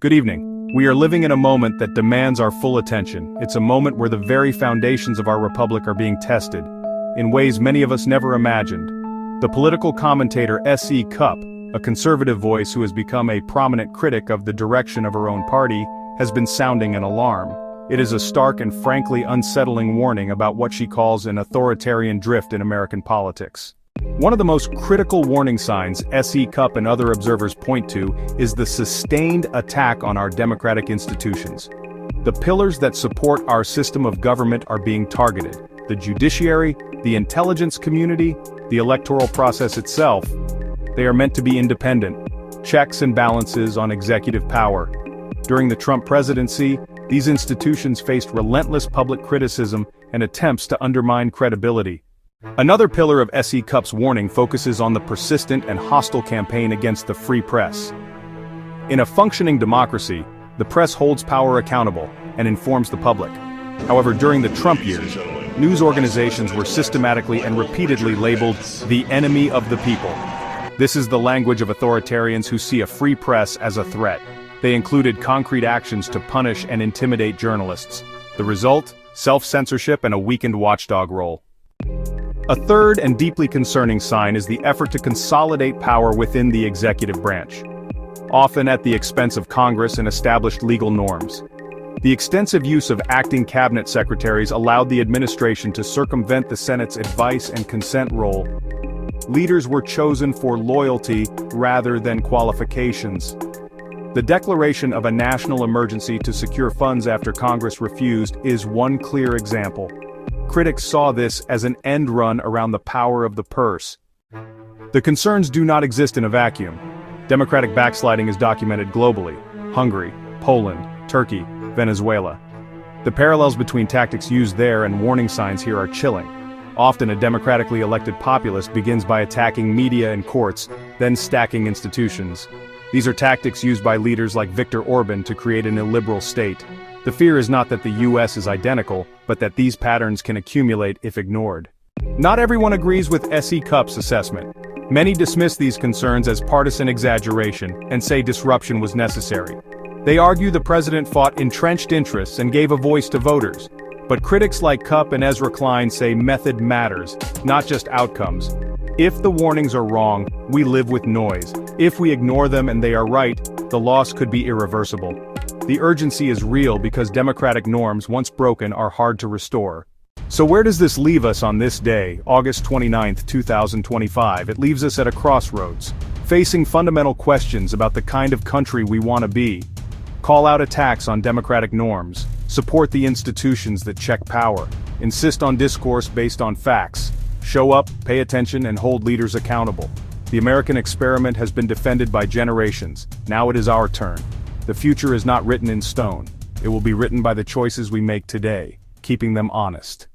Good evening. We are living in a moment that demands our full attention. It's a moment where the very foundations of our republic are being tested, in ways many of us never imagined. The political commentator SE Cupp, a conservative voice who has become a prominent critic of the direction of her own party, has been sounding an alarm. It is a stark and frankly unsettling warning about what she calls an authoritarian drift in American politics. One of the most critical warning signs SE Cupp and other observers point to is the sustained attack on our democratic institutions. The pillars that support our system of government are being targeted: the judiciary, the intelligence community, the electoral process itself. They are meant to be independent, checks and balances on executive power. During the Trump presidency, these institutions faced relentless public criticism and attempts to undermine credibility. Another pillar of SE Cupp's warning focuses on the persistent and hostile campaign against the free press. In a functioning democracy, the press holds power accountable and informs the public. However, during the Trump years, news organizations were systematically and repeatedly labeled the enemy of the people. This is the language of authoritarians who see a free press as a threat. They included concrete actions to punish and intimidate journalists. The result? Self-censorship and a weakened watchdog role. A third and deeply concerning sign is the effort to consolidate power within the executive branch, often at the expense of Congress and established legal norms. The extensive use of acting cabinet secretaries allowed the administration to circumvent the Senate's advice and consent role. Leaders were chosen for loyalty rather than qualifications. The declaration of a national emergency to secure funds after Congress refused is one clear example. Critics saw this as an end run around the power of the purse. The concerns do not exist in a vacuum. Democratic backsliding is documented globally: Hungary, Poland, Turkey, Venezuela. The parallels between tactics used there and warning signs here are chilling. Often a democratically elected populist begins by attacking media and courts, then stacking institutions. These are tactics used by leaders like Viktor Orban to create an illiberal state. The fear is not that the US is identical, but that these patterns can accumulate if ignored. Not everyone agrees with SE Cupp's assessment. Many dismiss these concerns as partisan exaggeration and say disruption was necessary. They argue the president fought entrenched interests and gave a voice to voters. But critics like Cupp and Ezra Klein say method matters, not just outcomes. If the warnings are wrong, we live with noise. If we ignore them and they are right, the loss could be irreversible. The urgency is real because democratic norms, once broken, are hard to restore. So where does this leave us on this day, August 29, 2025? It leaves us at a crossroads, facing fundamental questions about the kind of country we want to be. Call out attacks on democratic norms, support the institutions that check power, insist on discourse based on facts, show up, pay attention, and hold leaders accountable. The American experiment has been defended by generations. Now it is our turn. The future is not written in stone. It will be written by the choices we make today, keeping them honest.